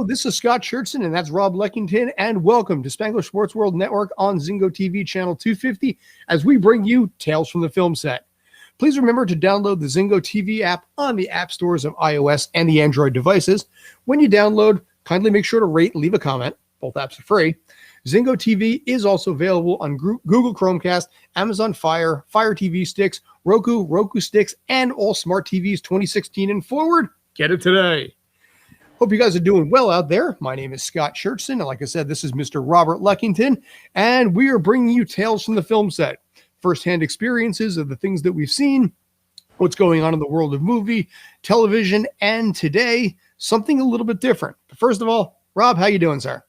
this is Scott Churchson, and that's Rob Leckington, and welcome to Spangler Sports World Network on Zingo TV channel 250 as we bring you Tales from the Film Set. Please remember to download the Zingo TV app on the app stores of iOS and the Android devices. When you download, kindly make sure to rate and leave a comment. Both apps are free. Zingo TV is also available on Google Chromecast, Amazon Fire, Fire TV sticks, Roku sticks, and all smart TVs 2016 and forward. Get it today. Hope you guys are doing well out there. My name is Scott Churchson, and like I said, this is Mr. Robert Leckington, and we are bringing you Tales from the Film Set. First-hand experiences of the things that we've seen, what's going on in the world of movie, television, and today, something a little bit different. But first of all, Rob, how you doing, sir?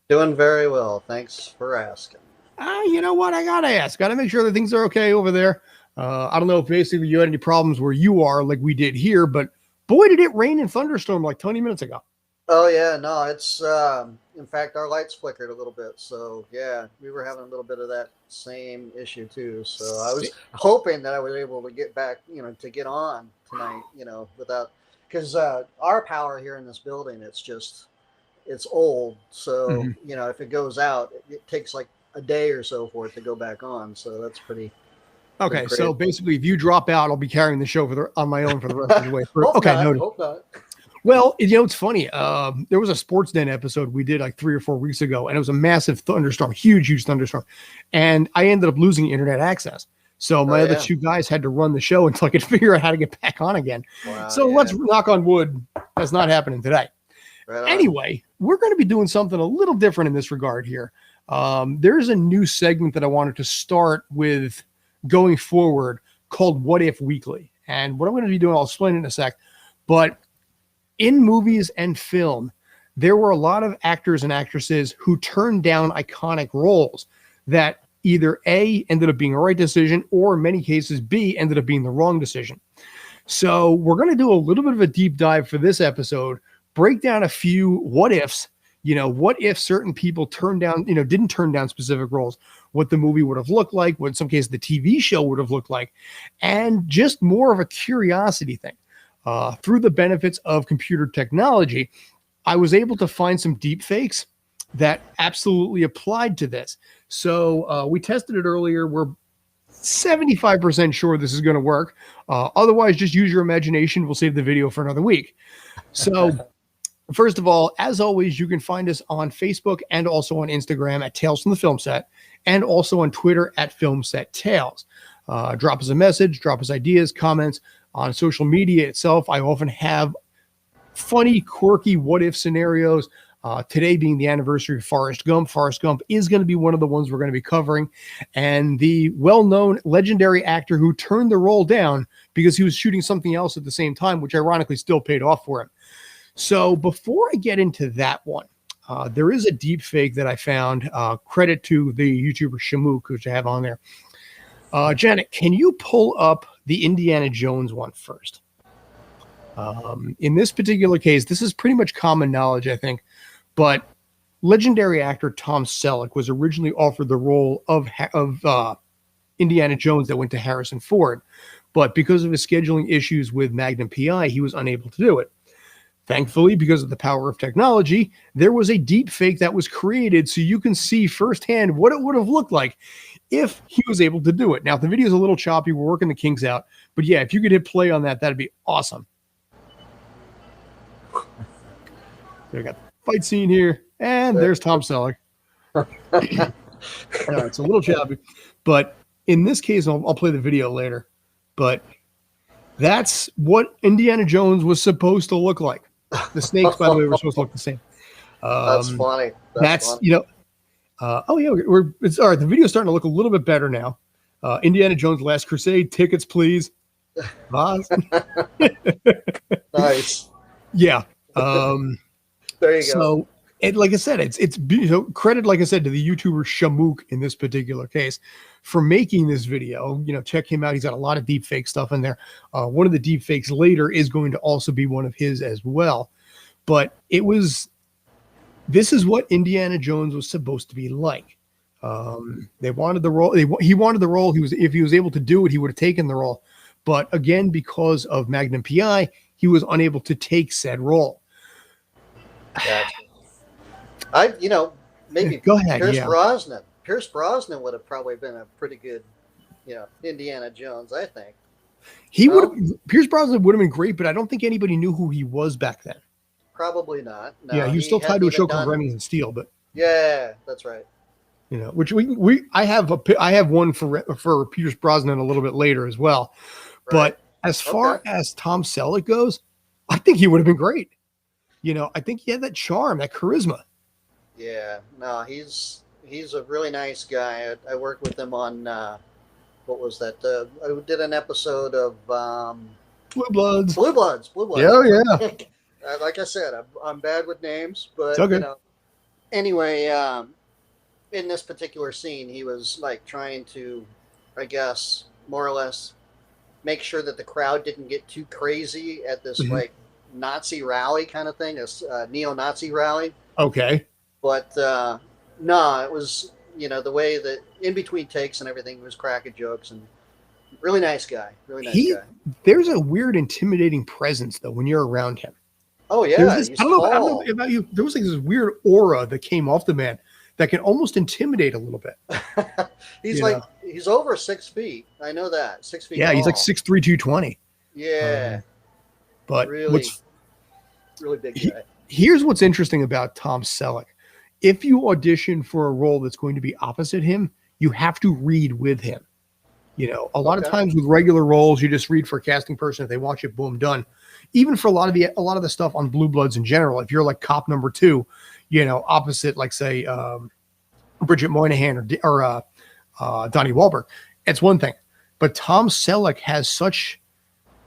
Doing very well. Thanks for asking. You know what? I got to ask. Got to make sure that things are okay over there. I don't know if basically you had any problems where you are like we did here, but boy, did it rain and thunderstorm like 20 minutes ago. Oh, yeah. No, it's, in fact, our lights flickered a little bit. So, yeah, we were having a little bit of that same issue, too. So I was hoping that I was able to get back, to get on tonight, without, because our power here in this building, it's old. So, if it goes out, it takes like a day or so for it to go back on. So that's pretty. Okay. So basically, if you drop out, I'll be carrying the show on my own for the rest of the way through. Okay. Noted. Hope not. Well, it's funny. There was a Sports Den episode we did like 3 or 4 weeks ago, and it was a massive thunderstorm, huge thunderstorm. And I ended up losing internet access. So my other two guys had to run the show until I could figure out how to get back on again. Wow, so let's knock on wood. That's not happening today. Right. Anyway, we're going to be doing something a little different in this regard here. There's a new segment that I wanted to start with going forward called What If Weekly. And what I'm going to be doing, I'll explain in a sec. But in movies and film, there were a lot of actors and actresses who turned down iconic roles that either A, ended up being a right decision, or in many cases, B, ended up being the wrong decision. So we're going to do a little bit of a deep dive for this episode, break down a few what ifs, what if certain people didn't turn down specific roles, what the movie would have looked like, what in some cases the TV show would have looked like, and just more of a curiosity thing. Through the benefits of computer technology, I was able to find some deep fakes that absolutely applied to this. So we tested it earlier. We're 75% sure this is going to work. Otherwise, just use your imagination. We'll save the video for another week. So first of all, as always, you can find us on Facebook and also on Instagram at Tales from the Film Set, and also on Twitter at Film Set Tales. Drop us a message, drop us ideas, comments. On social media itself, I often have funny, quirky what-if scenarios. Today being the anniversary of Forrest Gump. Forrest Gump is going to be one of the ones we're going to be covering. And the well-known legendary actor who turned the role down because he was shooting something else at the same time, which ironically still paid off for him. So before I get into that one, there is a deep fake that I found. Credit to the YouTuber Shamook, which I have on there. Janet, can you pull up the Indiana Jones one first? In this particular case, this is pretty much common knowledge, I think, but legendary actor Tom Selleck was originally offered the role of Indiana Jones that went to Harrison Ford, but because of his scheduling issues with Magnum PI, he was unable to do it. Thankfully, because of the power of technology, there was a deep fake that was created so you can see firsthand what it would have looked like if he was able to do it. Now, the video is a little choppy. We're working the kinks out. But yeah, if you could hit play on that, that'd be awesome. We got the fight scene here. And there's Tom Selleck. All right, it's a little choppy. But in this case, I'll play the video later. But that's what Indiana Jones was supposed to look like. The snakes, by the way, were supposed to look the same. That's funny. That's funny. It's all right. The video's starting to look a little bit better now. Indiana Jones Last Crusade, tickets, please. Nice. Yeah. There you go. So, like I said, it's credit, like I said, to the YouTuber Shamook in this particular case for making this video. Check him out. He's got a lot of deep fake stuff in there. One of the deep fakes later is going to also be one of his as well. But this is what Indiana Jones was supposed to be like. They wanted the role. He wanted the role. If he was able to do it, he would have taken the role. But again, because of Magnum PI, he was unable to take said role. Gotcha. Maybe Go ahead. Pierce Yeah. Brosnan. Pierce Brosnan would have probably been a pretty good, Indiana Jones, I think. No, Pierce Brosnan would have been great, but I don't think anybody knew who he was back then. probably not. Yeah, No, he was he still tied hadn't to a even show called done. Remington Steel, but Yeah, that's right. which I have one for Pierce Brosnan a little bit later as well. Right. But as Okay. far as Tom Selleck goes, I think he would have been great. I think he had that charm, that charisma. Yeah. No, he's a really nice guy. I worked with him on what was that? I did an episode of Blue Bloods. Blue Bloods. Blue Bloods. Yeah, yeah. Like I said, I'm bad with names, but It's okay. Anyway, in this particular scene, he was like trying to, I guess, more or less make sure that the crowd didn't get too crazy at this Mhm. like Nazi rally kind of thing, a neo-Nazi rally. Okay. But no, it was the way that in between takes and everything was cracking jokes and really nice guy, really nice guy. There's a weird, intimidating presence though when you're around him. Oh yeah, He's he's I don't know tall. about you. There was like this weird aura that came off the man that can almost intimidate a little bit. He's over 6 feet. I know that 6 feet. Yeah, tall. he's like 6'3", 220. Yeah, But really big guy. Here's what's interesting about Tom Selleck. If you audition for a role that's going to be opposite him, you have to read with him. A lot of times with regular roles, you just read for a casting person. If they want you, boom, done. Even for a lot of the stuff on Blue Bloods in general, if you're like cop number 2, opposite, like say Bridget Moynihan or Donnie Wahlberg, it's one thing. But Tom Selleck has such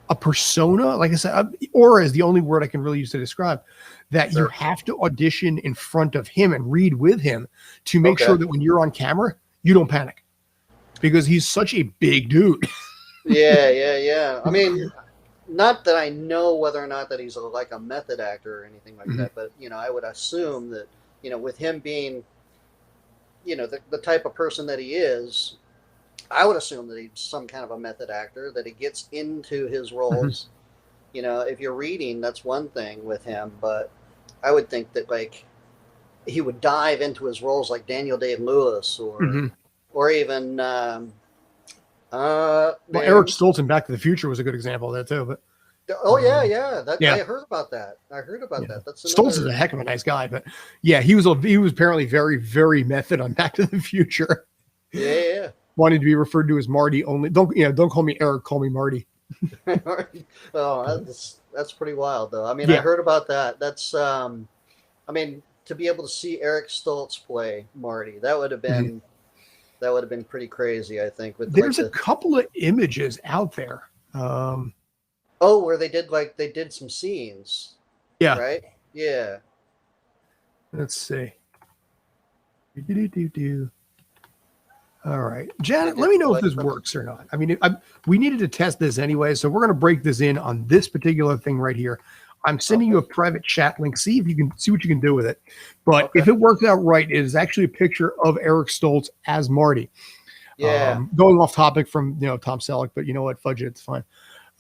a persona, like I said, aura is the only word I can really use to describe, that you have to audition in front of him and read with him to make sure that when you're on camera, you don't panic, because he's such a big dude. Yeah. I mean, not that I know whether or not that he's like a method actor or anything like that, but I would assume that with him being the type of person that he is, I would assume that he's some kind of a method actor, that he gets into his roles. If you're reading, that's one thing with him, but I would think that like he would dive into his roles like Daniel Day-Lewis or even Eric Stoltz in Back to the Future was a good example of that too. But I heard about that. That's Stoltz is a heck of a nice guy, but yeah, he was apparently very, very method on Back to the Future. Yeah. Wanting to be referred to as Marty only. Don't call me Eric, call me Marty. Oh, that's pretty wild though. I mean, I heard about that. That's to be able to see Eric Stoltz play Marty, that would have been pretty crazy, I think. There's a couple of images out there. Where they did some scenes. Yeah. Right? Yeah. Let's see. All right, Janet, let me know if this works or not. I mean, we needed to test this anyway, so we're going to break this in on this particular thing right here. I'm sending you a private chat link. See if you can see what you can do with it. But if it works out right, it is actually a picture of Eric Stoltz as Marty. Yeah. Going off topic from Tom Selleck, but you know what? Fudge it, it's fine.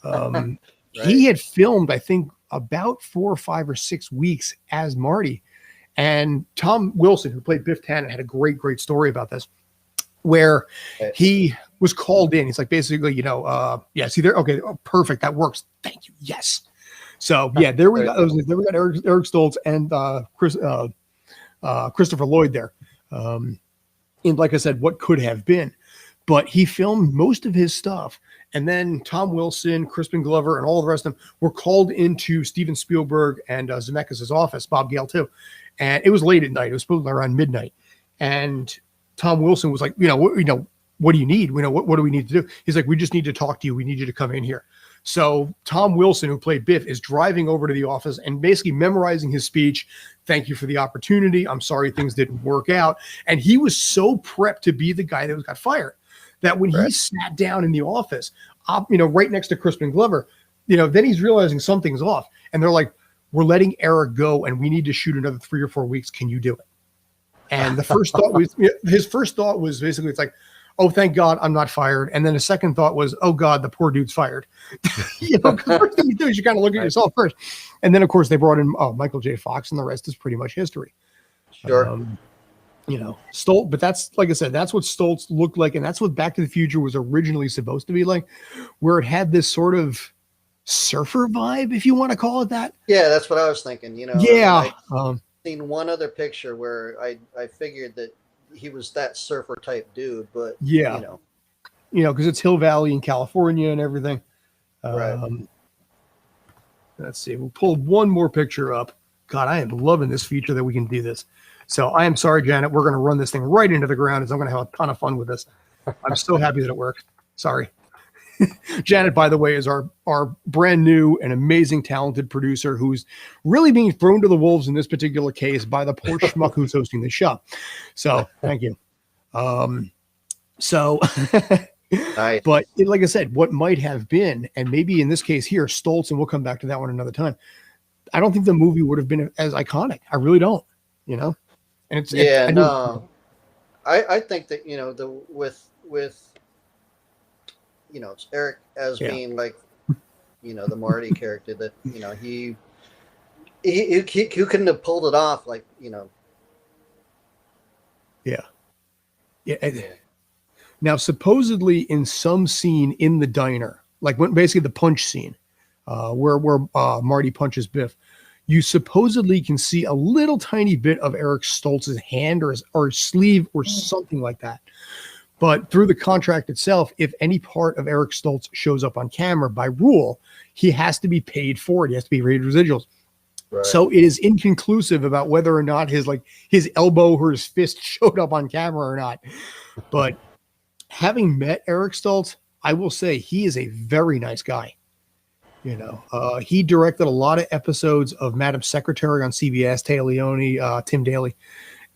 Right. He had filmed, I think, about 4 or 5 or 6 weeks as Marty, and Tom Wilson, who played Biff Tannen, had a great story about this, where he was called in. He's like, basically, see there. Okay. Oh, perfect. That works. Thank you. Yes. So yeah, there we got Eric Stoltz and Christopher Lloyd there. And like I said, what could have been, but he filmed most of his stuff. And then Tom Wilson, Crispin Glover, and all the rest of them were called into Steven Spielberg and Zemeckis' office, Bob Gale too. And it was late at night. It was supposed to be around midnight. And Tom Wilson was like, what do you need? What do we need to do? He's like, we just need to talk to you. We need you to come in here. So Tom Wilson, who played Biff, is driving over to the office and basically memorizing his speech. Thank you for the opportunity. I'm sorry things didn't work out. And he was so prepped to be the guy that got fired that when he sat down in the office, right next to Crispin Glover, then he's realizing something's off. And they're like, we're letting Eric go and we need to shoot another 3 or 4 weeks. Can you do it? And the first thought was, his first thought was basically, it's like, oh, thank God I'm not fired. And then the second thought was, oh God, the poor dude's fired. Because the first thing you do is you kind of look at yourself first. And then of course they brought in Michael J. Fox, and the rest is pretty much history. Sure. Stoltz, but that's, like I said, that's what Stoltz looked like. And that's what Back to the Future was originally supposed to be like, where it had this sort of surfer vibe, if you want to call it that. Yeah, that's what I was thinking. Yeah. I'd seen one other picture where I figured that he was that surfer type dude, but yeah. Because it's Hill Valley in California and everything. Right. Let's see. We'll pull one more picture up. God, I am loving this feature that we can do this. So I am sorry, Janet. We're going to run this thing right into the ground, as I'm going to have a ton of fun with this. I'm so happy that it worked. Sorry. Janet, by the way, is our brand new and amazing talented producer who's really being thrown to the wolves in this particular case by the poor schmuck who's hosting the show. So thank you. Nice. But like I said, what might have been, and maybe in this case here, Stoltz, and we'll come back to that one another time. I don't think the movie would have been as iconic. I really don't, And I think that, with Eric as being like, the Marty character, that, he couldn't have pulled it off. Like, Yeah. Now, supposedly in some scene in the diner, like when basically the punch scene, where Marty punches Biff, you supposedly can see a little tiny bit of Eric Stoltz's hand or his sleeve or something like that. But through the contract itself, if any part of Eric Stoltz shows up on camera, by rule, he has to be paid for it. He has to be rated residuals. Right. So it is inconclusive about whether or not his elbow or his fist showed up on camera or not. But having met Eric Stoltz, I will say he is a very nice guy. He directed a lot of episodes of Madam Secretary on CBS, Taya Leone, Tim Daly.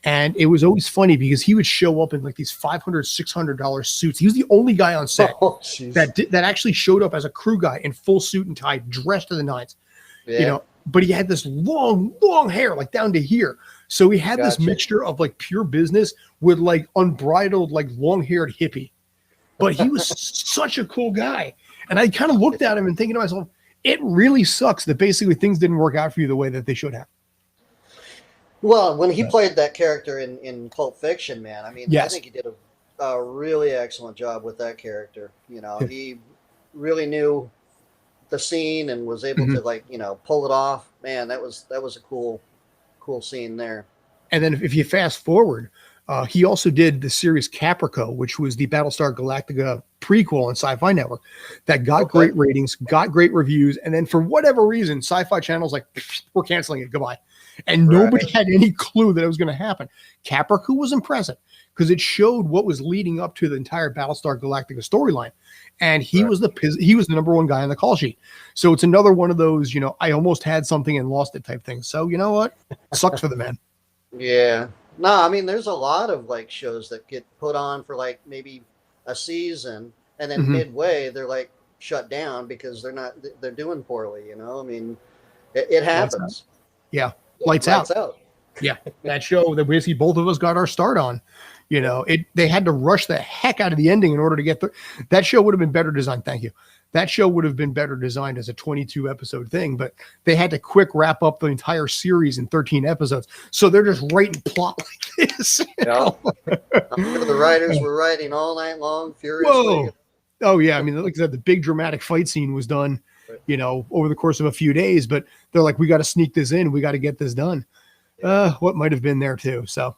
And it was always funny because he would show up in like these $500, $600 suits. He was the only guy on set that actually showed up as a crew guy in full suit and tie, dressed to the nines. Yeah. But he had this long, long hair, like down to here. So he had this mixture of like pure business with like unbridled, like long-haired hippie. But he was such a cool guy. And I kind of looked at him and thinking to myself, it really sucks that basically things didn't work out for you the way that they should have. Well, when he played that character in Pulp Fiction, man, I mean, I think he did a really excellent job with that character. He really knew the scene and was able to pull it off. Man, that was a cool scene there. And then if you fast forward, he also did the series Caprico, which was the Battlestar Galactica prequel on Sci-Fi Network that got great ratings, got great reviews. And then for whatever reason, Sci-Fi Channel's like, we're canceling it. Goodbye. And nobody had any clue that it was going to happen. Caprico was impressive because it showed what was leading up to the entire Battlestar Galactica storyline. And he was the number one guy on the call sheet. So it's another one of those, I almost had something and lost it type thing. So you know what? Sucks for the man. Yeah. No, I mean, there's a lot of like shows that get put on for like maybe a season, and then midway they're like shut down because they're doing poorly. I mean, it happens. Yeah. Lights out. Yeah. That show that basically both of us got our start on, they had to rush the heck out of the ending in order to get that show would have been better designed. Thank you. That show would have been better designed as a 22 episode thing, but they had to quick wrap up the entire series in 13 episodes. So they're just writing plot like this. The writers were writing all night long, furiously. Whoa. Oh yeah. I mean, like I said, the big dramatic fight scene was done, over the course of a few days, but they're like, we got to sneak this in. We got to get this done. What might have been there too. So,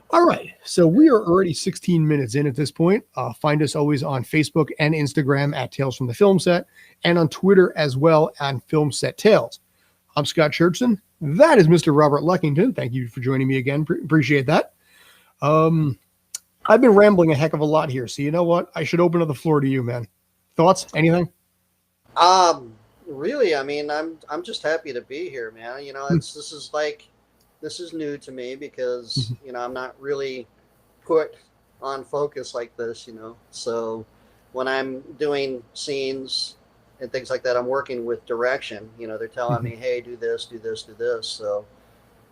all right. So we are already 16 minutes in at this point. Find us always on Facebook and Instagram at Tales from the Film Set, and on Twitter as well on Film Set Tales. I'm Scott Churchson. That is Mr. Robert Luckington. Thank you for joining me again. Appreciate that. I've been rambling a heck of a lot here. So you know what? I should open up the floor to you, man. Thoughts? Anything? Really, I mean, I'm just happy to be here, man. This is new to me because, I'm not really put on focus like this, So when I'm doing scenes and things like that, I'm working with direction. They're telling me, hey, do this, do this, do this. So,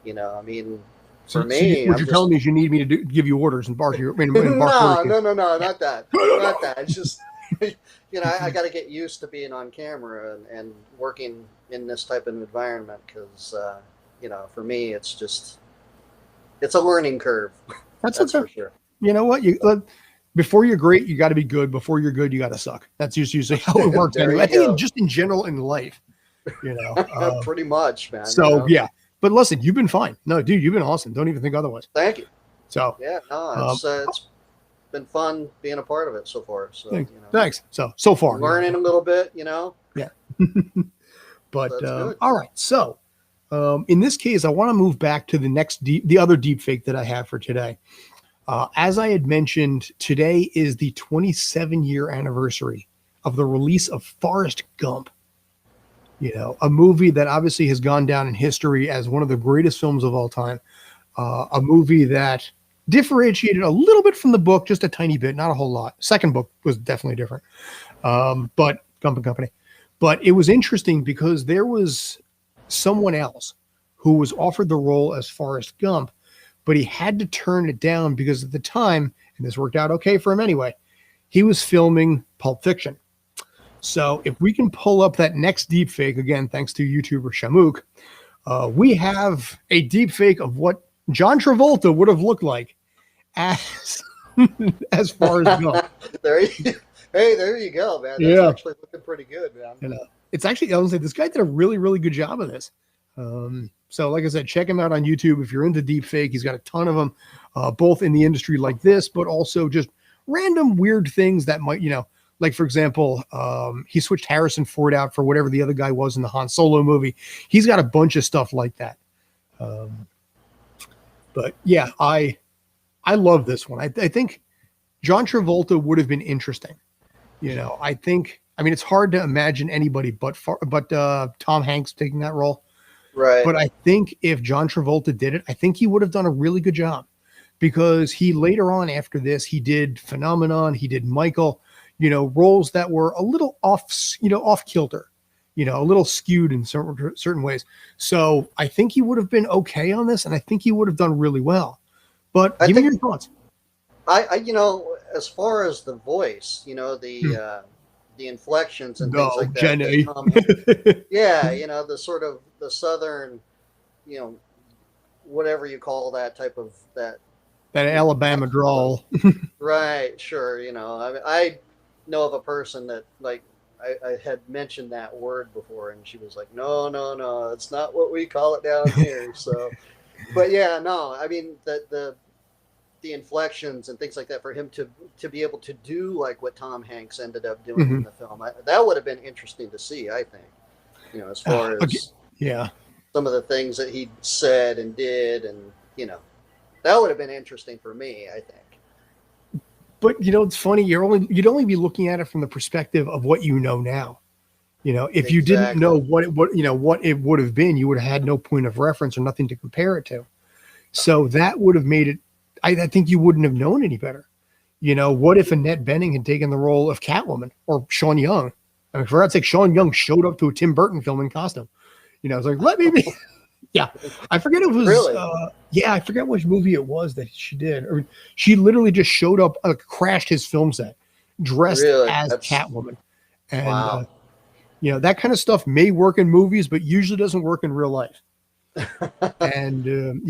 I mean, for me, what you're telling me is you need me to give you orders and bark your. No, not that. Not that. It's just, I got to get used to being on camera and working in this type of environment because, for me, it's just, it's a learning curve. That's That's okay. for sure. You know what? Before you're great, you got to be good. Before you're good, you got to suck. That's just usually how it works. There Anyway, you I think go. just in general in life, you know. Pretty much, man. So yeah, but listen, you've been fine. No, dude, you've been awesome. Don't even think otherwise. Thank you. So Yeah, no, it's been fun being a part of it so far. So thanks. So far, learning a little bit, Yeah. But so all right. So in this case, I want to move back to the other deep fake that I have for today. As I had mentioned, today is the 27-year anniversary of the release of Forrest Gump. You know, a movie that obviously has gone down in history as one of the greatest films of all time. A movie that differentiated a little bit from the book, just a tiny bit, not a whole lot. Second book was definitely different, but Gump and Company. But it was interesting because there was someone else who was offered the role as Forrest Gump, but he had to turn it down because at the time, and this worked out okay for him anyway, he was filming Pulp Fiction. So if we can pull up that next deep fake, again, thanks to YouTuber Shamook, we have a deep fake of what John Travolta would have looked like as as Forrest Gump. There you go, man. That's actually looking pretty good, man. You know, it's actually, I was say, this guy did a really, really good job of this. So like I said, check him out on YouTube. If you're into deep fake, he's got a ton of them, both in the industry like this, but also just random weird things that might, like for example, he switched Harrison Ford out for whatever the other guy was in the Han Solo movie. He's got a bunch of stuff like that. But yeah, I love this one. I think John Travolta would have been interesting. I mean, it's hard to imagine anybody but Tom Hanks taking that role. Right. But I think if John Travolta did it, I think he would have done a really good job because he later on after this, he did Phenomenon, he did Michael, roles that were a little off kilter, a little skewed in certain ways. So I think he would have been okay on this and I think he would have done really well. But give me your thoughts. I as far as the voice, the inflections and things like that. Jenny. Yeah, the sort of the southern, whatever you call that type of that Alabama drawl. Right, sure. I know of a person that I had mentioned that word before and she was like, no, it's not what we call it down here. So, but yeah, no, I mean the inflections and things like that for him to be able to do like what Tom Hanks ended up doing in the film. That would have been interesting to see, I think, as far as some of the things that he said and did. And, that would have been interesting for me, I think. But, it's funny. You'd only be looking at it from the perspective of what you know now. If you didn't know what it would have been, you would have had no point of reference or nothing to compare it to. So that would have made it, I think you wouldn't have known any better. What if Annette Bening had taken the role of Catwoman or Sean Young? I mean, for God's sake, Sean Young showed up to a Tim Burton film in costume. It's like, let me be. Yeah. I forget it was, really? I forget which movie it was that she did. Or she literally just showed up, crashed his film set dressed as Catwoman. And, wow. That kind of stuff may work in movies, but usually doesn't work in real life. And,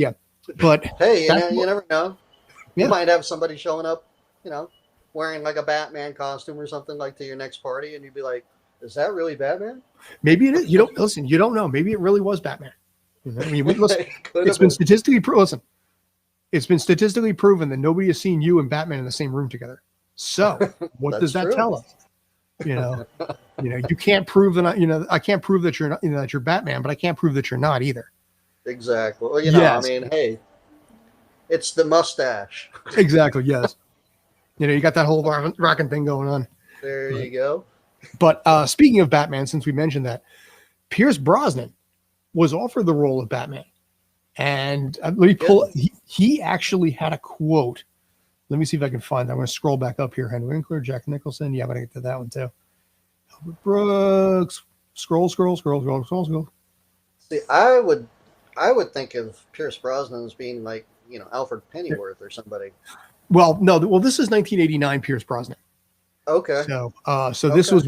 but hey, you never know. Yeah. You might have somebody showing up, wearing like a Batman costume or something like to your next party, and you'd be like, "Is that really Batman?" Maybe it is. You don't know. Maybe it really was Batman. I mean, listen, it's been statistically proven. It's been statistically proven that nobody has seen you and Batman in the same room together. So, what does that tell us? You can't prove that. I can't prove that you're not. That you're Batman, but I can't prove that you're not either. Exactly. Well, yes. I mean, hey, it's the mustache. Exactly. Yes. You got that whole rocking thing going on. There you go. But speaking of Batman, since we mentioned that, Pierce Brosnan was offered the role of Batman. And let me pull, he actually had a quote. Let me see if I can find that. I'm going to scroll back up here. Henry Winkler, Jack Nicholson. Yeah, I'm going to get to that one too. Albert Brooks. Scroll. See, I would think of Pierce Brosnan as being like, Alfred Pennyworth or somebody. Well, no. Well, this is 1989 Pierce Brosnan. Okay. So this was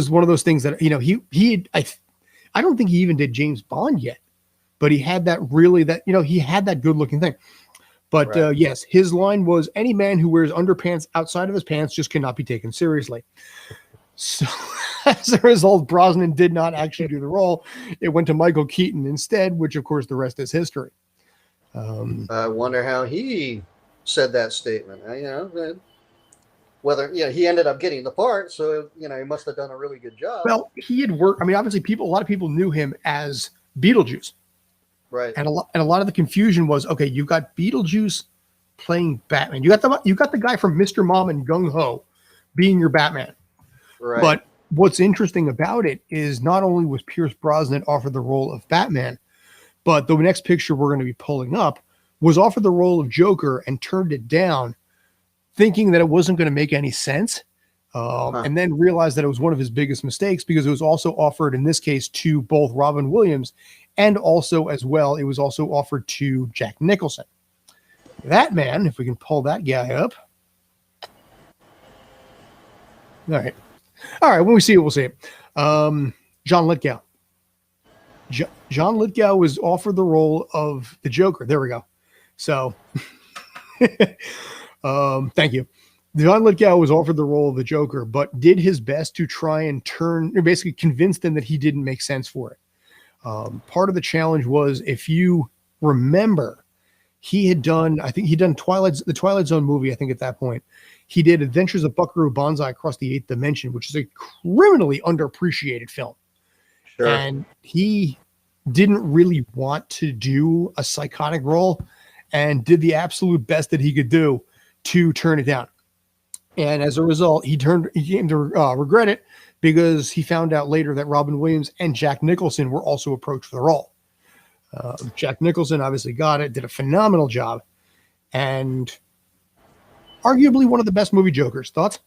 one of those things that, I don't think he even did James Bond yet, but he had he had that good looking thing. But yes, his line was, any man who wears underpants outside of his pants just cannot be taken seriously. So as a result, Brosnan did not actually do the role. It went to Michael Keaton instead, which of course the rest is history. I wonder how he said that statement. Whether he ended up getting the part, so he must have done a really good job. Well, he had worked. I mean, obviously, a lot of people knew him as Beetlejuice, right? And a lot of the confusion was, okay, you got Beetlejuice playing Batman. You got the guy from Mr. Mom and Gung Ho being your Batman. Right. But what's interesting about it is not only was Pierce Brosnan offered the role of Batman, but the next picture we're going to be pulling up was offered the role of Joker and turned it down, thinking that it wasn't going to make any sense. And then realized that it was one of his biggest mistakes, because it was also offered, in this case, to both Robin Williams, and also as well, it was also offered to Jack Nicholson. That man, if we can pull that guy up. All right. When we see it, we'll see it. John Lithgow. John Lithgow was offered the role of the Joker. There we go. So, thank you. John Lithgow was offered the role of the Joker, but did his best to try and basically convince them that he didn't make sense for it. Part of the challenge was, if you remember, he'd done the Twilight Zone movie. I think at that point, he did Adventures of Buckaroo Banzai Across the Eighth Dimension, which is a criminally underappreciated film. Sure. And he didn't really want to do a psychotic role, and did the absolute best that he could do to turn it down. And as a result, he came to regret it, because he found out later that Robin Williams and Jack Nicholson were also approached for the role. Jack Nicholson obviously got it, did a phenomenal job, and arguably one of the best movie Jokers. Thoughts?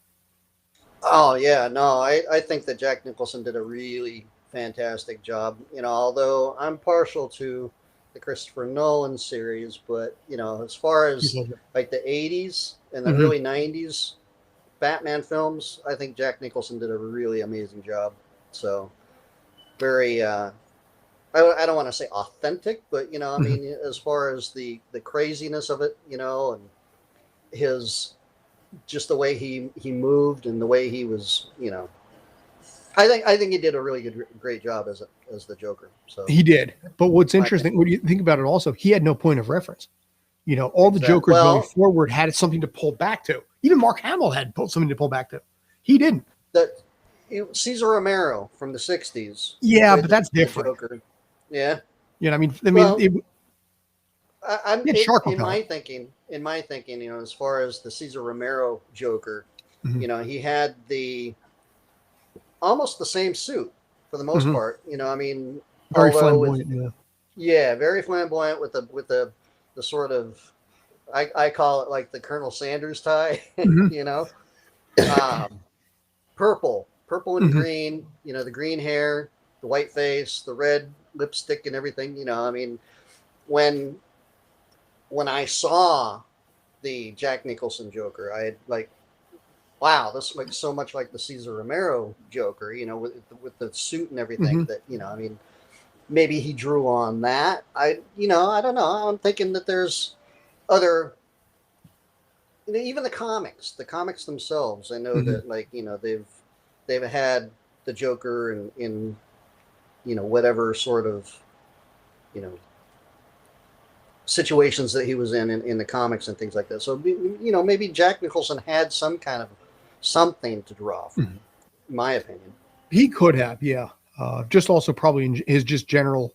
Oh, yeah. No, I think that Jack Nicholson did a really fantastic job. Although I'm partial to the Christopher Nolan series, but, as far as like the 80s and the early 90s Batman films, I think Jack Nicholson did a really amazing job. So very, I don't want to say authentic, but, I mean, as far as the craziness of it, and just the way he moved and the way he was, I think he did a really great job as the Joker. So he did. But what's interesting, when you think about it, also, he had no point of reference. All the Jokers going forward had something to pull back to. Even Mark Hamill had something to pull back to. He didn't. Cesar Romero from the 60s. Yeah, but that's different. Joker. Yeah. I mean, in my thinking, as far as the Cesar Romero Joker, he had almost the same suit for the most part. I mean, very flamboyant. Very flamboyant with the sort of, I call it like the Colonel Sanders tie. Purple and green. The green hair, the white face, the red lipstick, and everything. I mean, when I saw the Jack Nicholson Joker, I had like, wow, this looks so much like the Cesar Romero Joker, with the suit and everything that, I mean, maybe he drew on that. I don't know. I'm thinking that there's other, even the comics themselves. I know that, like, they've had the Joker in whatever sort of, situations that he was in the comics and things like that. So, maybe Jack Nicholson had some kind of something to draw from, in my opinion. He could have, yeah. Just also probably in his just general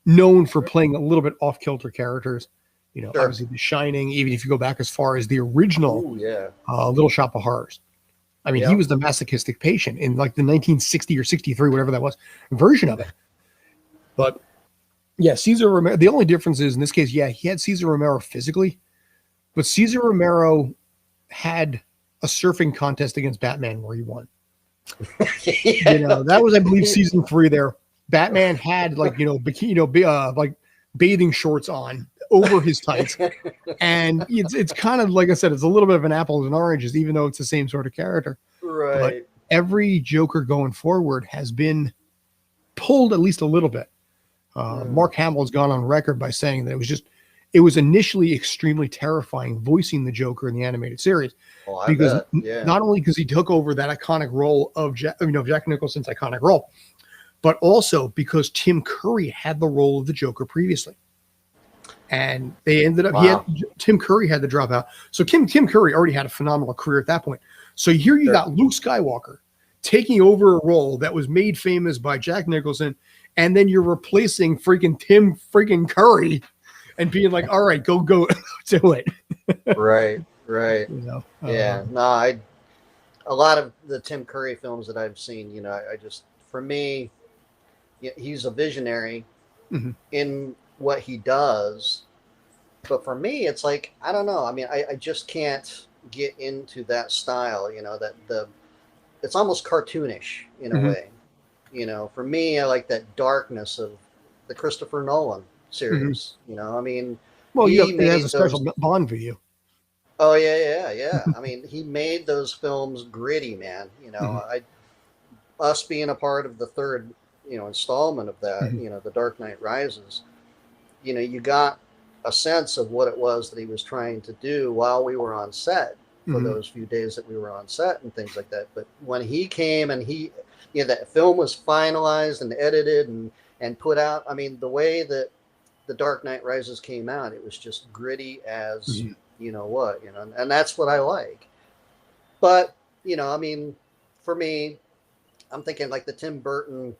known for playing a little bit off-kilter characters. Obviously The Shining, even if you go back as far as the original Little Shop of Horrors. I mean, he was the masochistic patient in like the 1960 or 63, whatever that was, version of it. But yeah, Cesar Romero, the only difference is in this case, he had Cesar Romero physically, but Cesar Romero had a surfing contest against Batman where he won. That was, I believe, season 3 there. Batman had like, bikini, like bathing shorts on over his tights. And it's kind of, like I said, it's a little bit of an apples and oranges, even though it's the same sort of character. Right. But every Joker going forward has been pulled at least a little bit. Mark Hamill has gone on record by saying that it was initially extremely terrifying voicing the Joker in the animated series, Oh, I because bet. Yeah. not only because he took over that iconic role of Jack Nicholson's iconic role, but also because Tim Curry had the role of the Joker previously. And they ended up, Tim Curry had to drop out. So Tim Curry already had a phenomenal career at that point. So here you got Luke Skywalker taking over a role that was made famous by Jack Nicholson, and then you're replacing freaking Tim freaking Curry and being like, all right, go do it. Right. Yeah. No, a lot of the Tim Curry films that I've seen, I just, for me, he's a visionary in what he does. But for me, it's like, I don't know. I mean, I just can't get into that style, it's almost cartoonish in a way. For me, I like that darkness of the Christopher Nolan series. I mean, well, it has a special bond for you. Oh yeah. I mean, he made those films gritty, man. Us being a part of the third, installment of that, The Dark Knight Rises. You got a sense of what it was that he was trying to do while we were on set for those few days that we were on set and things like that. But when he came and that film was finalized and edited and put out, I mean, the way that The Dark Knight Rises came out, it was just gritty as and that's what I like. But, I mean, for me, I'm thinking like the Tim Burton,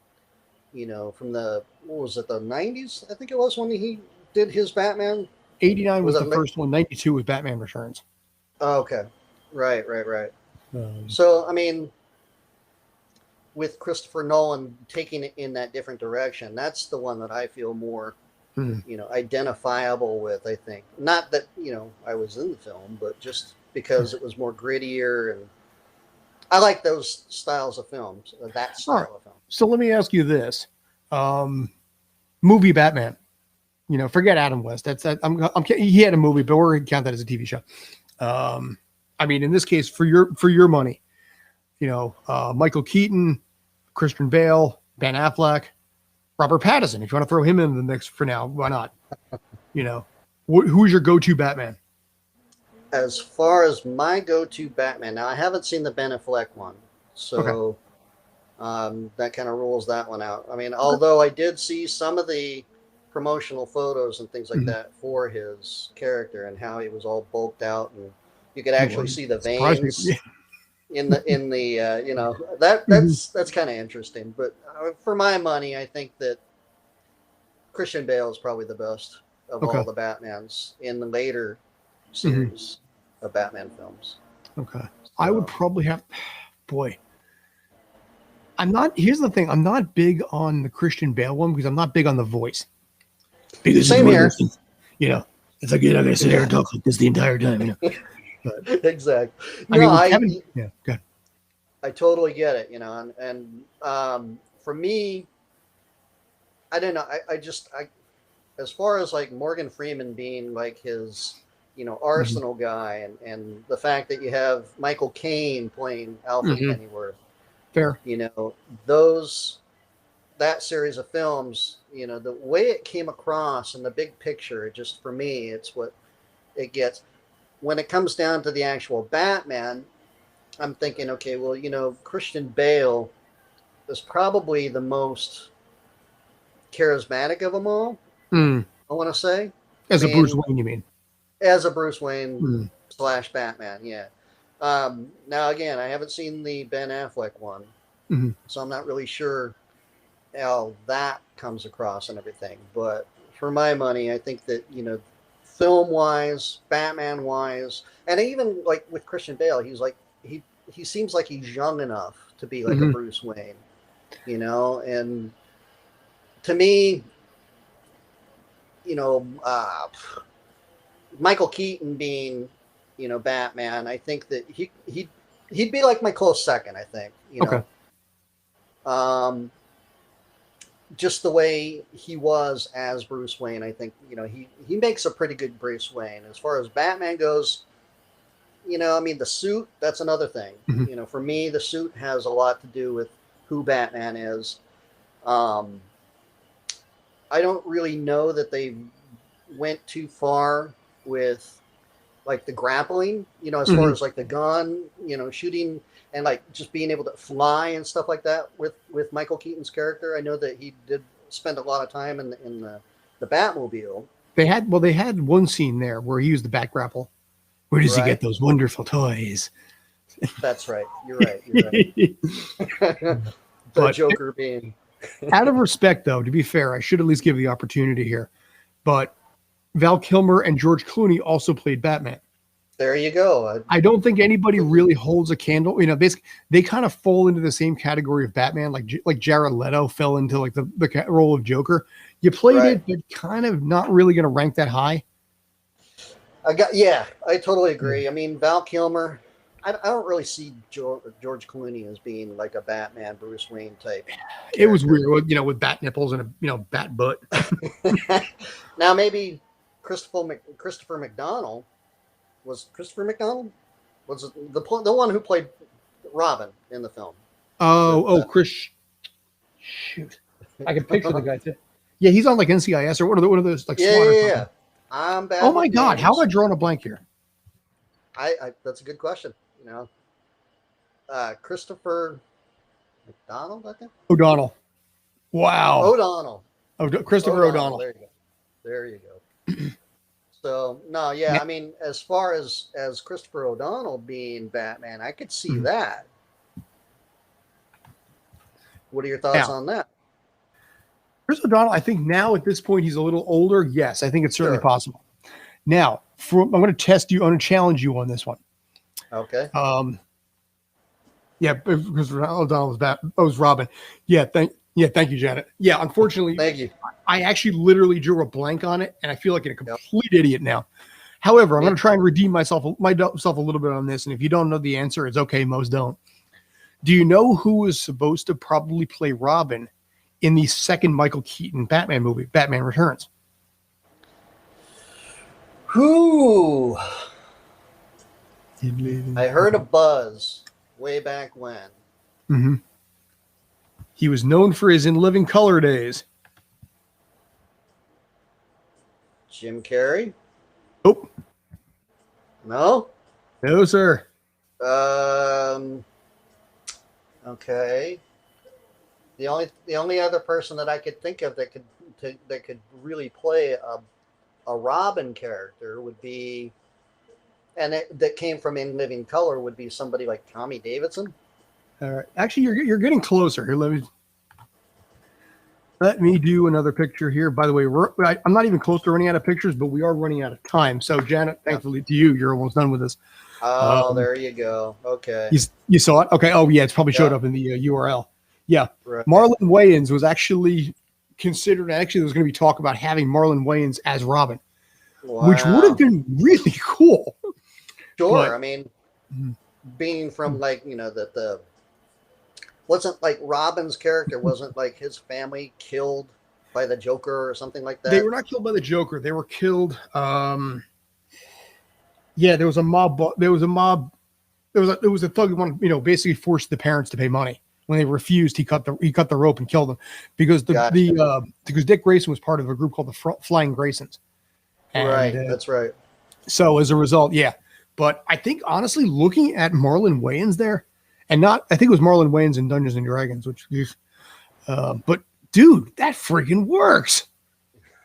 from the, what was it, the 90s? I think it was when he did his Batman. 89 was the first one. 92 was Batman Returns. Oh, okay. Right. So, I mean, with Christopher Nolan taking it in that different direction, that's the one that I feel more, identifiable with, I think. Not that, I was in the film, but just because it was more grittier, and I like those styles of films, that style of film. So let me ask you this. Movie Batman. Forget Adam West. He had a movie, but we're going to count that as a TV show. I mean, in this case, for your money, Michael Keaton, Christian Bale, Ben Affleck, Robert Pattinson. If you want to throw him in the mix for now, why not? Who's your go-to Batman? As far as my go-to Batman, now I haven't seen the Ben Affleck one, so that kind of rules that one out. I mean, although I did see some of the promotional photos and things like that for his character and how he was all bulked out, and you could actually see the veins in the that's kind of interesting. But for my money, I think that Christian Bale is probably the best of all the Batmans in the later series of Batman films. Okay. So, I would probably have, here's the thing. I'm not big on the Christian Bale one because I'm not big on the voice. Because same here. It's like, you're not going to sit here and talk like this the entire time, But, exactly. Good. I totally get it, and for me, I don't know. I as far as like Morgan Freeman being like his, Arsenal guy, and the fact that you have Michael Caine playing Alfred Pennyworth. Fair. That series of films, the way it came across in the big picture, it just, for me, it's what it gets. When it comes down to the actual Batman, I'm thinking, okay, well, Christian Bale is probably the most charismatic of them all. I want to say. As a Bruce Wayne, you mean? As a Bruce Wayne / Batman, yeah. Now, again, I haven't seen the Ben Affleck one, so I'm not really sure how that comes across and everything. But for my money, I think that, film-wise, Batman-wise, and even like with Christian Bale, he's like, he seems like he's young enough to be like a Bruce Wayne, and to me, Michael Keaton being, Batman, I think that he'd be like my close second, I think, just the way he was as Bruce Wayne, I think, he makes a pretty good Bruce Wayne. As far as Batman goes, I mean, the suit, that's another thing. For me, the suit has a lot to do with who Batman is. I don't really know that they went too far with like the grappling, as far Mhm. as like the gun, shooting and like just being able to fly and stuff like that with Michael Keaton's character. I know that he did spend a lot of time in the Batmobile. They had one scene there where he used the bat grapple. Where does he get Right. those wonderful toys? That's right. You're right. You're right. The But Joker being. out of respect, though, to be fair, I should at least give the opportunity here. But Val Kilmer and George Clooney also played Batman. There you go. I don't think anybody really holds a candle. Basically, they kind of fall into the same category of Batman, like Jared Leto fell into like the role of Joker. You played Right. it, but kind of not really going to rank that high. I totally agree. I mean, Val Kilmer, I don't really see George Clooney as being like a Batman, Bruce Wayne type character. It was weird, with bat nipples and a bat butt. Now maybe Christopher McDonald was the one who played Robin in the film. Chris. Shoot, I can picture the guy too. Yeah, he's on like NCIS or one of those like. Yeah. I'm bad. Oh my God, how am I drawing a blank here? I that's a good question. Christopher McDonald, I think. O'Donnell. Wow. O'Donnell. Christopher O'Donnell. There you go. So no, yeah. I mean, as far as Christopher O'Donnell being Batman, I could see that. What are your thoughts on that? Chris O'Donnell, I think now at this point he's a little older. Yes, I think it's certainly possible. Now, I'm going to test you. I'm going to challenge you on this one. Okay. Yeah, because O'Donnell was Robin. Yeah, thank you, Janet. Yeah, unfortunately, thank you. I actually literally drew a blank on it, and I feel like a complete idiot now. However, I'm going to try and redeem myself a little bit on this, and if you don't know the answer, it's okay. Most don't. Do you know who was supposed to probably play Robin in the second Michael Keaton Batman movie, Batman Returns? Who? I heard a buzz way back when. Mm-hmm. He was known for his In Living Color days. Jim Carrey? Nope. No? No, sir. Okay. The only other person that I could think of that could really play a Robin character would be, and that came from In Living Color, would be somebody like Tommy Davidson. All right. Actually, you're getting closer. Here, let me do another picture here. By the way, I'm not even close to running out of pictures, but we are running out of time. So, Janet, thankfully to you, you're almost done with this. Oh, there you go. Okay. You saw it? Okay. Oh, yeah. It's probably showed up in the URL. Yeah. Right. Marlon Wayans was actually considered. Actually, there was going to be talk about having Marlon Wayans as Robin, which would have been really cool. Sure. But, I mean, being from like, the wasn't like Robin's character, wasn't like his family killed by the Joker or something like that? They were not killed by the Joker. They were killed. There was a mob. There was a thug who wanted, basically forced the parents to pay money. When they refused, he cut the rope and killed them because because Dick Grayson was part of a group called the Flying Graysons. And, right, that's right. So as a result, yeah. But I think honestly, looking at Marlon Wayans there, I think it was Marlon Wayans in Dungeons and Dragons, but dude, that freaking works.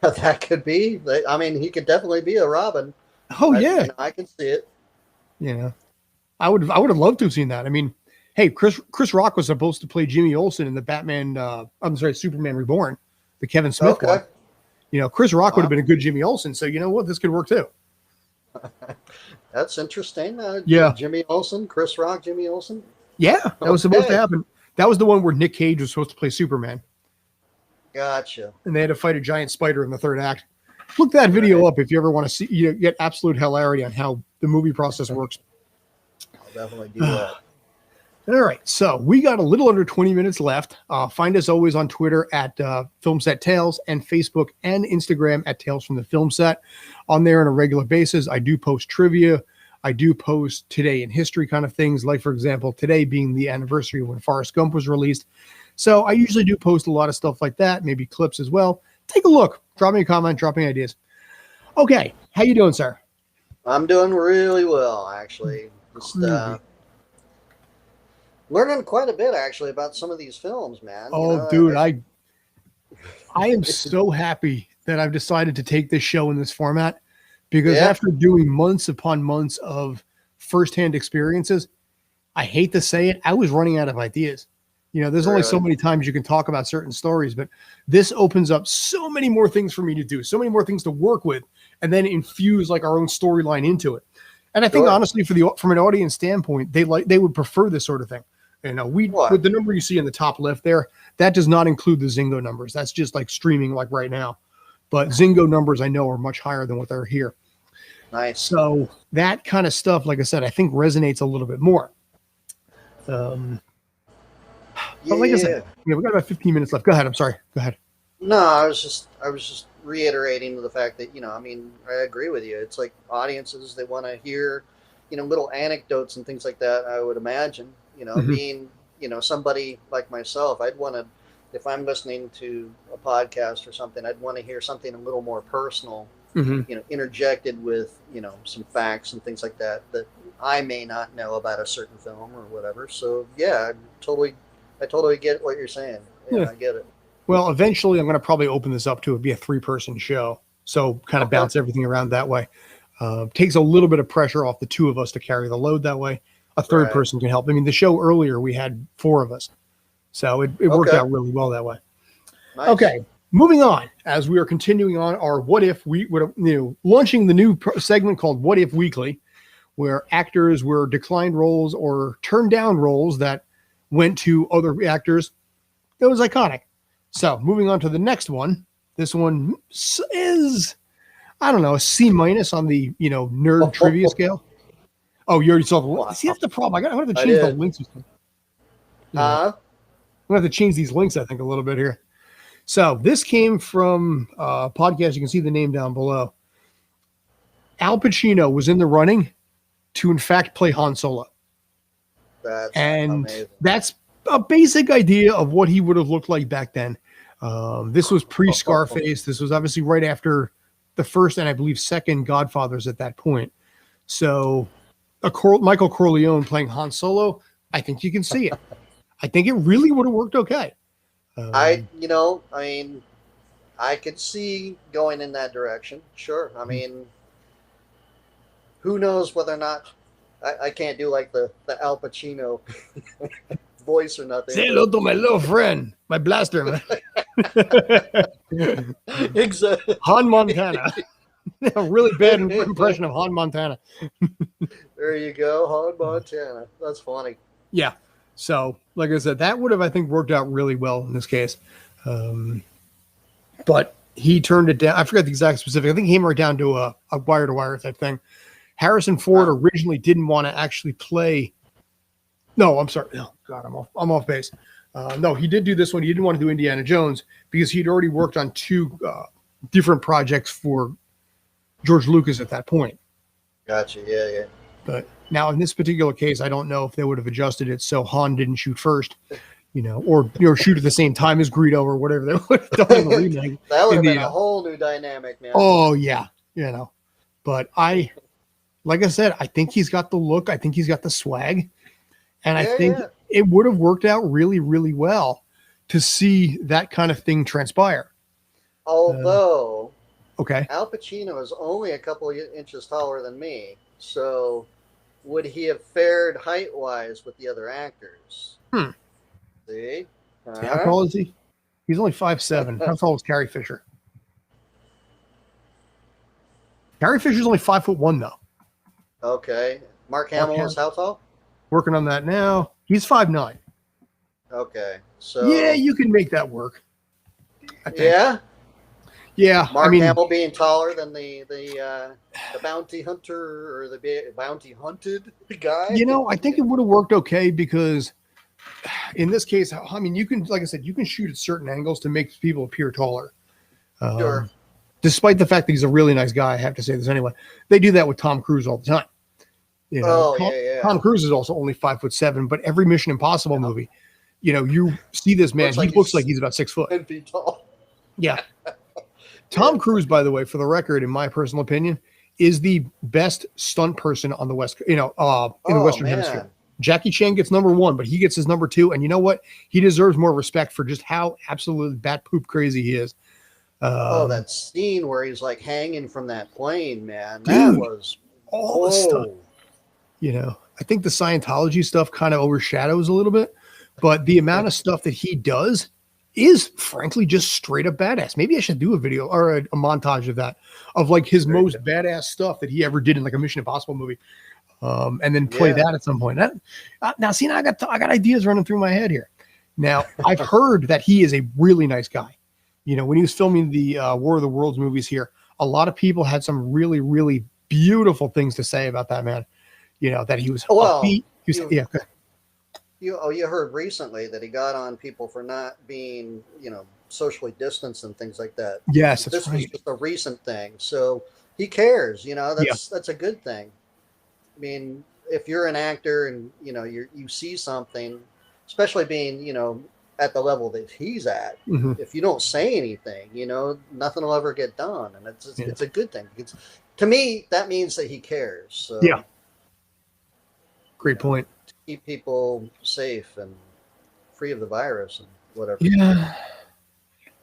That could be. I mean, he could definitely be a Robin. Oh yeah, I can see it. I would have loved to have seen that. I mean, hey, Chris Rock was supposed to play Jimmy Olsen in the Superman Reborn, the Kevin Smith one. Chris Rock would have been a good Jimmy Olsen. So you know what, this could work too. That's interesting. Yeah, Jimmy Olsen, Chris Rock, Jimmy Olsen. Yeah, that was supposed to happen. That was the one where Nick Cage was supposed to play Superman. Gotcha. And they had to fight a giant spider in the third act. Look that video up if you ever want to see, get absolute hilarity on how the movie process works. I'll definitely do that. All right, so we got a little under 20 minutes left. Find us always on Twitter at Film Set Tales and Facebook and Instagram at Tales from the Film Set. On there on a regular basis, I do post trivia. I do post today in history kind of things, like, for example, today being the anniversary of when Forrest Gump was released. So I usually do post a lot of stuff like that, maybe clips as well. Take a look. Drop me a comment. Drop me ideas. Okay, how you doing, sir? I'm doing really well, actually. Just learning quite a bit, actually, about some of these films, man. Oh, dude, I am so happy that I've decided to take this show in this format because Yeah, after doing months upon months of firsthand experiences, I hate to say it, I was running out of ideas. There's only so really. many times you can talk about certain stories, but this opens up so many more things for me to do, so many more things to work with, and then infuse like our own storyline into it. And I think Sure. honestly, from an audience standpoint, they would prefer this sort of thing. We What? with the number you see in the top left there, that does not include the Zingo numbers. That's just like streaming like right now. But Zingo numbers I know are much higher than what they're here. Nice. So that kind of stuff, like I said, I think resonates a little bit more. But like I said, Yeah. we got about 15 minutes left. Go ahead. I'm sorry. Go ahead. No, I was just reiterating the fact that I mean, I agree with you. It's like audiences they want to hear, little anecdotes and things like that. I would imagine, Mhm. being somebody like myself, I'd want to, if I'm listening to a podcast or something, I'd want to hear something a little more personal, Mhm. interjected with some facts and things like that that I may not know about a certain film or whatever. So yeah, I totally get what you're saying. Yeah. Yeah, I get it. Well, eventually, I'm going to probably open this up to be a 3-person show. So kind of Okay. bounce everything around that way. Takes a little bit of pressure off the two of us to carry the load that way. A third Right. person can help. I mean, the show earlier, we had 4 of us. So it worked Okay. out really well that way. Nice. Okay. Moving on, as we are continuing on our What If we would, launching the new segment called What If Weekly, where actors were declined roles or turned down roles that went to other actors. It was iconic. So moving on to the next one. This one is, I don't know, a C- on the nerd trivia scale. Oh, you already saw the. Wow. See, that's the problem. I'm gonna have to I change the did. links. I'm Huh? gonna have to change these links, I think, a little bit here. So this came from a podcast. You can see the name down below. Al Pacino was in the running to, in fact, play Han Solo. That's And amazing. that's a basic idea of what he would have looked like back then. This was pre-Scarface. This was obviously right after the first and I believe second Godfathers at that point. So Michael Corleone playing Han Solo, I think you can see it. I think it really would have worked okay. I mean, I could see going in that direction. Sure. I mean, who knows whether or not I can't do like the Al Pacino voice or nothing. Say hello to my little friend, my blaster, man. Exactly. Han Montana. A really bad impression of Han Montana. There you go, Han Montana. That's funny. Yeah. So, like I said, that would have, I think, worked out really well in this case. But he turned it down. I forgot the exact specific. I think he came right down to a wire-to-wire type thing. Harrison Ford originally didn't want to actually play. No, I'm sorry. Oh, God, I'm off base. No, he did do this one. He didn't want to do Indiana Jones because he'd already worked on 2 different projects for George Lucas at that point. Gotcha. Yeah, yeah. But now in this particular case, I don't know if they would have adjusted it so Han didn't shoot first, or shoot at the same time as Greedo or whatever they would have done in the remake. That would have been a whole new dynamic, man. Oh yeah, But like I said, I think he's got the look. I think he's got the swag, and I think it would have worked out really, really well to see that kind of thing transpire. Although, okay, Al Pacino is only a couple of inches taller than me, so would he have fared height-wise with the other actors? See? How tall is he? He's only 5'7". How tall is Carrie Fisher? Carrie Fisher's only 5'1", though. Okay. Mark Hamill is how tall? Working on that now. He's 5'9". Okay. So yeah, you can make that work. I think. Yeah. Mark Hamill being taller than the bounty hunter or the bounty hunted guy. I think it would have worked okay because in this case, I mean, you can, like I said, you can shoot at certain angles to make people appear taller. Sure. Despite the fact that he's a really nice guy, I have to say this anyway. They do that with Tom Cruise all the time. Tom Cruise is also only 5'7", but every Mission Impossible movie, you see this man, he looks like he's about 6 foot. 10 feet tall. Yeah. Tom Cruise, by the way, for the record, in my personal opinion, is the best stunt person on the West, in the Western Hemisphere. Jackie Chan gets number 1, but he gets his number 2. And you know what? He deserves more respect for just how absolutely bat poop crazy he is. That scene where he's like hanging from that plane, man. Dude, that was all the stuff. I think the Scientology stuff kind of overshadows a little bit, but the amount of stuff that he does is frankly just straight up badass. Maybe I should do a video or a montage of that, of like his most badass stuff that he ever did in like a Mission Impossible movie. And then play that at some point. Now I got ideas running through my head here. Now I've heard that he is a really nice guy. When he was filming the War of the Worlds movies here, a lot of people had some really, really beautiful things to say about that man. That he was upbeat. You heard recently that he got on people for not being, socially distanced and things like that. Yes, this was just a recent thing. So he cares. That's a good thing. I mean, if you're an actor and you see something, especially being at the level that he's at, if you don't say anything, nothing will ever get done, and it's a good thing. To me, that means that he cares. So great point. To keep people safe and free of the virus and whatever. Yeah.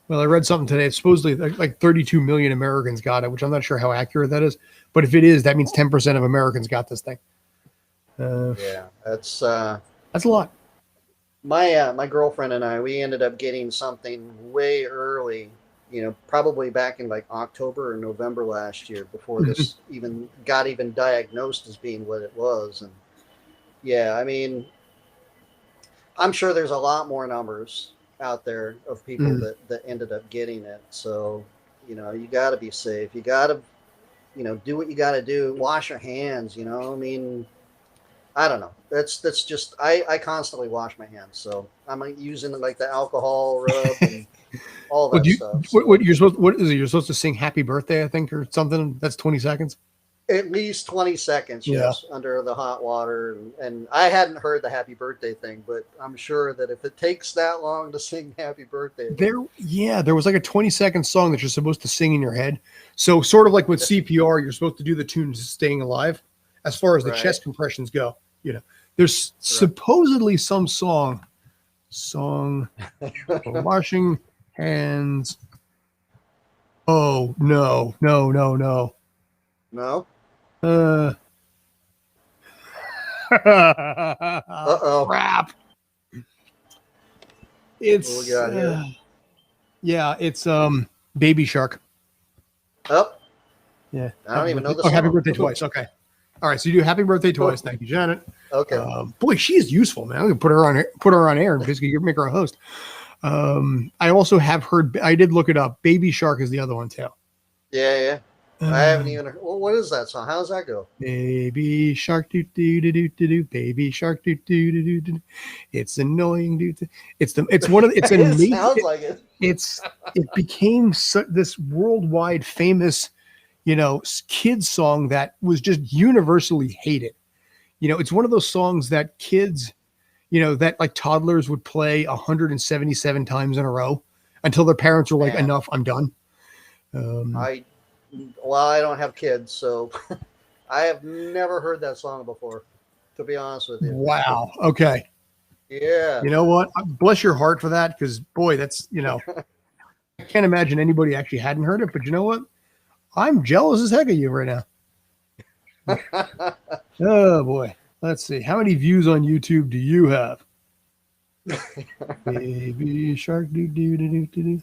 Well, I read something today. It's supposedly like 32 million Americans got it, which I'm not sure how accurate that is. But if it is, that means 10% of Americans got this thing. That's a lot. My girlfriend and I, we ended up getting something way early, probably back in like October or November last year, before this even got diagnosed as being what it was. And I mean, I'm sure there's a lot more numbers out there of people that ended up getting it. So, you got to be safe. You got to, do what you got to do. Wash your hands, I mean, I don't know. That's just, I constantly wash my hands. So I'm using like the alcohol rub and all that stuff. What is it? You're supposed to sing happy birthday, I think, or something. That's 20 seconds. At least 20 seconds, yes, under the hot water. And I hadn't heard the happy birthday thing, but I'm sure that if it takes that long to sing happy birthday. There was like a 20-second song that you're supposed to sing in your head. So sort of like with CPR, you're supposed to do the tunes staying alive as far as the chest compressions go. There's supposedly some song for washing hands. Oh, no. No? Uh-oh. Crap. It's what we got here? It's Baby Shark. Oh. Yeah. I don't even know the song. song. Happy birthday twice. Okay. All right, so you do happy birthday twice. Thank you, Janet. Okay. Boy, she is useful, man. I'm gonna put her on air and basically make her a host. I also have heard. I did look it up. Baby Shark is the other one too. Yeah. I haven't even heard. Well, what is that song? How does that go? Baby Shark do do do do do do. Baby Shark do do do do do. It's annoying, dude. It's one of it's an it amazing. Sounds like it. It became this worldwide famous, kids song that was just universally hated. It's one of those songs that kids, that like toddlers would play 177 times in a row until their parents were like, enough, I'm done. I don't have kids, so I have never heard that song before, to be honest with you. Wow. Okay. Yeah. You know what? Bless your heart for that. Cause boy, that's, I can't imagine anybody actually hadn't heard it, but you know what? I'm jealous as heck of you right now. Oh boy. Let's see. How many views on YouTube do you have? Baby Shark do.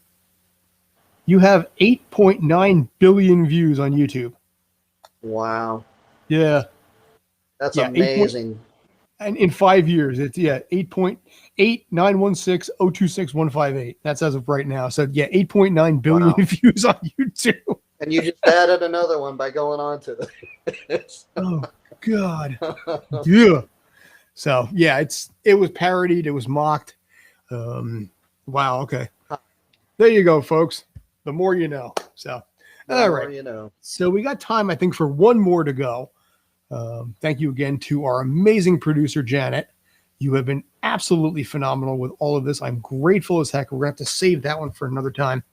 You have 8.9 billion views on YouTube. Wow. Yeah. That's amazing. And in 5 years, it's 8.89160261158. That's as of right now. So 8.9 billion views on YouTube. And you just added another one by going on to this. Oh God. Yeah. So it was parodied, it was mocked. Wow, okay. There you go, folks. The more you know. So all right. So we got time, I think, for one more to go. Thank you again to our amazing producer, Janet. You have been absolutely phenomenal with all of this. I'm grateful as heck. We're going to have to save that one for another time.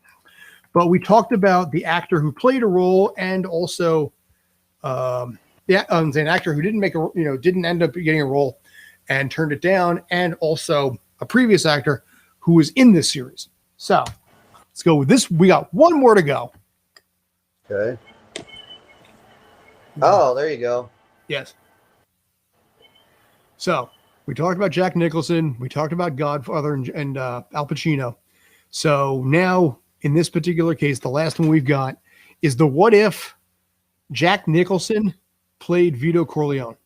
But we talked about the actor who played a role, and also an actor who didn't end up getting a role and turned it down, and also a previous actor who was in this series. So let's go with this. We got one more to go. Okay. Oh, there you go. Yes. So we talked about Jack Nicholson. We talked about Godfather and Al Pacino. So now, in this particular case, the last one we've got is the what if Jack Nicholson played Vito Corleone.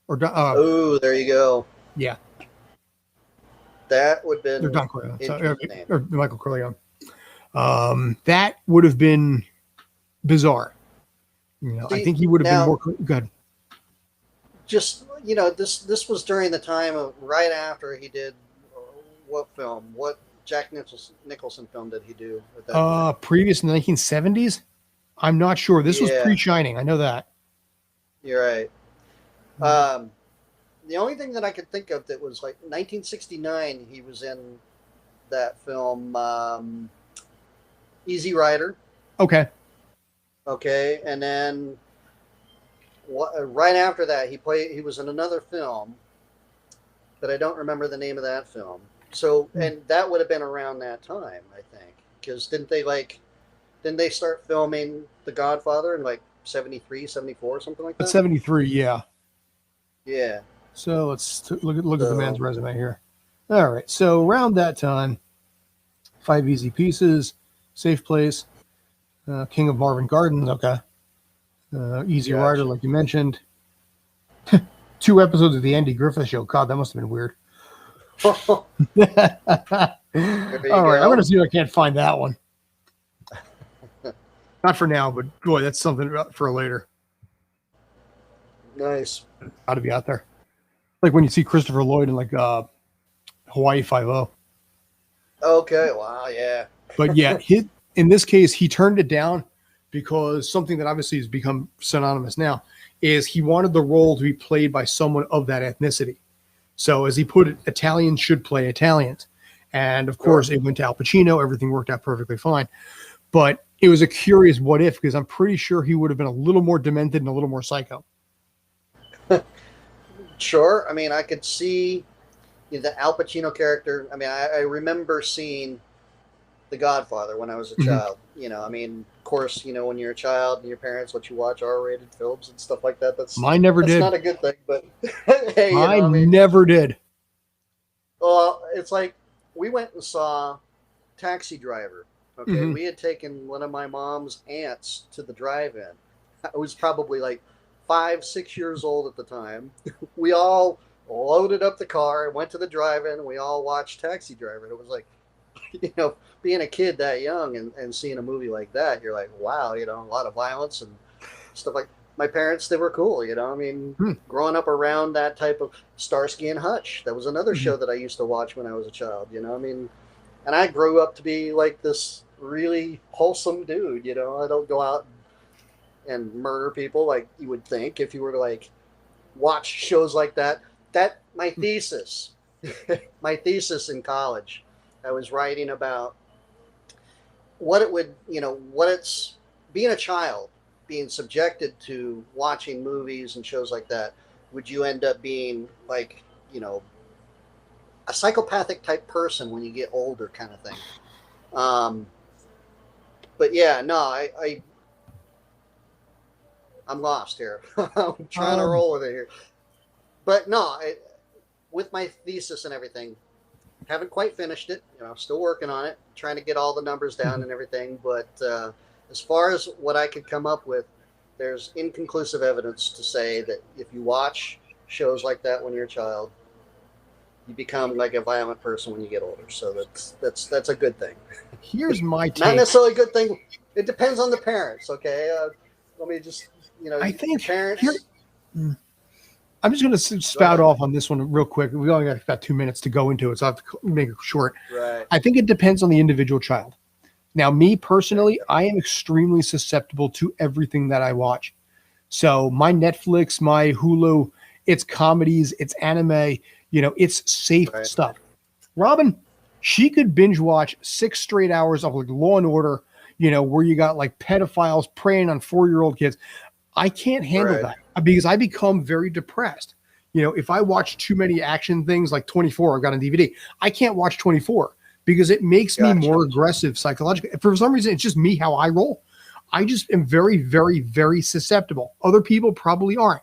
Oh, there you go. Yeah. That would have been Don Corleone. Or Michael Corleone. That would have been bizarre. I think he would have been more good. Just, this was during the time of right after he did what film? What Jack Nicholson film did he do? At that previous 1970s? I'm not sure. This was pre-Shining. I know that. You're right. The only thing that I could think of that was like 1969, he was in that film, Easy Rider. Okay. Okay, and then right after that, he was in another film, but I don't remember the name of that film. So, and that would have been around that time, I think, because didn't they start filming The Godfather in like 73, 74, something like that? 73, yeah. Yeah. So let's look at the man's resume here. All right, so around that time, 5 Easy Pieces, Safe Place, King of Marvin Gardens, okay. Easy Rider, like you mentioned. 2 episodes of the Andy Griffith Show. God, that must have been weird. All right, I'm going to see if I can't find that one. Not for now, but boy, that's something for later. Nice. Got to be out there. Like when you see Christopher Lloyd in like Hawaii Five-0. Okay, wow, yeah. But yeah, in this case, he turned it down because something that obviously has become synonymous now is he wanted the role to be played by someone of that ethnicity. So as he put it, Italians should play Italians. And of course, it went to Al Pacino. Everything worked out perfectly fine. But it was a curious what if, because I'm pretty sure he would have been a little more demented and a little more psycho. Sure. I mean, I could see the Al Pacino character. I mean, I remember seeing The Godfather when I was a child. I mean, of course, when you're a child and your parents let you watch R-rated films and stuff like that. Mine never did. That's not a good thing, but hey, never did. Well, it's like we went and saw Taxi Driver. Okay, we had taken one of my mom's aunts to the drive-in. I was probably like 5, 6 years old at the time. We all loaded up the car and went to the drive-in. And we all watched Taxi Driver. It was like, being a kid that young and seeing a movie like that, you're like, wow, a lot of violence and stuff like. My parents, they were cool, I mean, growing up around that type of Starsky and Hutch. That was another show that I used to watch when I was a child, I mean, and I grew up to be like this really wholesome dude, I don't go out and murder people like you would think if you were to like watch shows like that. My thesis, my thesis in college, I was writing about what it would, what it's being a child, being subjected to watching movies and shows like that. Would you end up being like, a psychopathic type person when you get older, kind of thing? But yeah, no, I'm lost here. I'm trying to roll with it here. But no, with my thesis and everything, haven't quite finished it. Still working on it, trying to get all the numbers down and everything. But as far as what I could come up with, there's inconclusive evidence to say that if you watch shows like that when you're a child, you become like a violent person when you get older. So that's a good thing. Here's my take. Not necessarily a good thing. It depends on the parents. Okay, let me just I think parents. I'm just going to spout off on this one real quick. We only got about 2 minutes to go into it, so I have to make it short. Right. I think it depends on the individual child. Now, me personally, I am extremely susceptible to everything that I watch. So my Netflix, my Hulu, it's comedies, it's anime, it's safe stuff. Robin, she could binge watch 6 straight hours of like Law and Order, where you got like pedophiles preying on 4-year-old kids. I can't handle that because I become very depressed. If I watch too many action things like 24, I've got on DVD, I can't watch 24 because it makes me more aggressive psychologically. For some reason, it's just me, how I roll. I just am very, very, very susceptible. Other people probably aren't,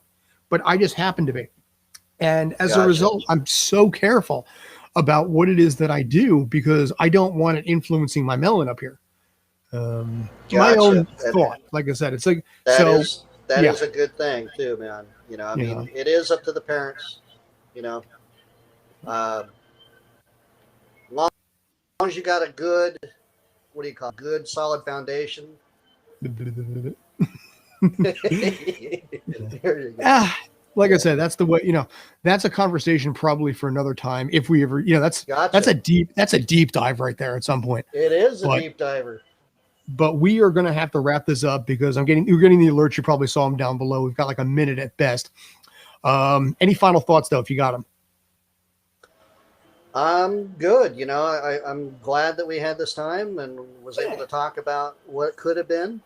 but I just happen to be. And as a result, I'm so careful about what it is that I do because I don't want it influencing my melon up here. My own thought, like I said, it's like, that is a good thing too, man. I mean, it is up to the parents, long as you got a good, good solid foundation. There you go. Like I said, that's the way, that's a conversation probably for another time. If we ever, that's a deep dive right there at some point. It is a deep diver. But we are going to have to wrap this up because you're getting the alerts. You probably saw them down below. We've got like a minute at best. Any final thoughts though, if you got them? I'm good. I'm glad that we had this time and was able to talk about what could have been.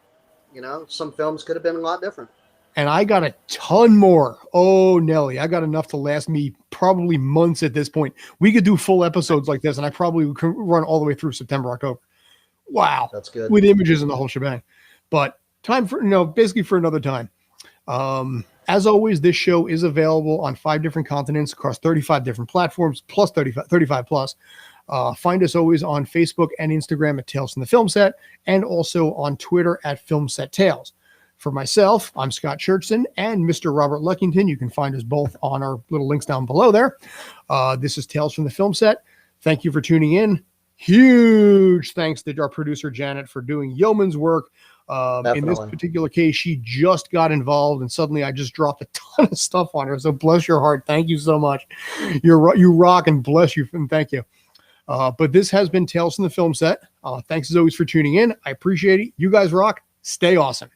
Some films could have been a lot different. And I got a ton more. Oh, Nelly, I got enough to last me probably months at this point. We could do full episodes like this, and I probably could run all the way through September, October. Wow. That's good. With images and the whole shebang. But time for, basically for another time. As always, this show is available on 5 different continents across 35 different platforms, plus 35 plus. Find us always on Facebook and Instagram at Tales from the Film Set, and also on Twitter at Film Set Tales. For myself, I'm Scott Churchson and Mr. Robert Luckington. You can find us both on our little links down below there. This is Tales from the Film Set. Thank you for tuning in. Huge thanks to our producer, Janet, for doing yeoman's work. In this particular case, she just got involved and suddenly I just dropped a ton of stuff on her. So bless your heart. Thank you so much. You rock, and bless you. And thank you. But this has been Tales from the Film Set. Thanks as always for tuning in. I appreciate it. You guys rock. Stay awesome.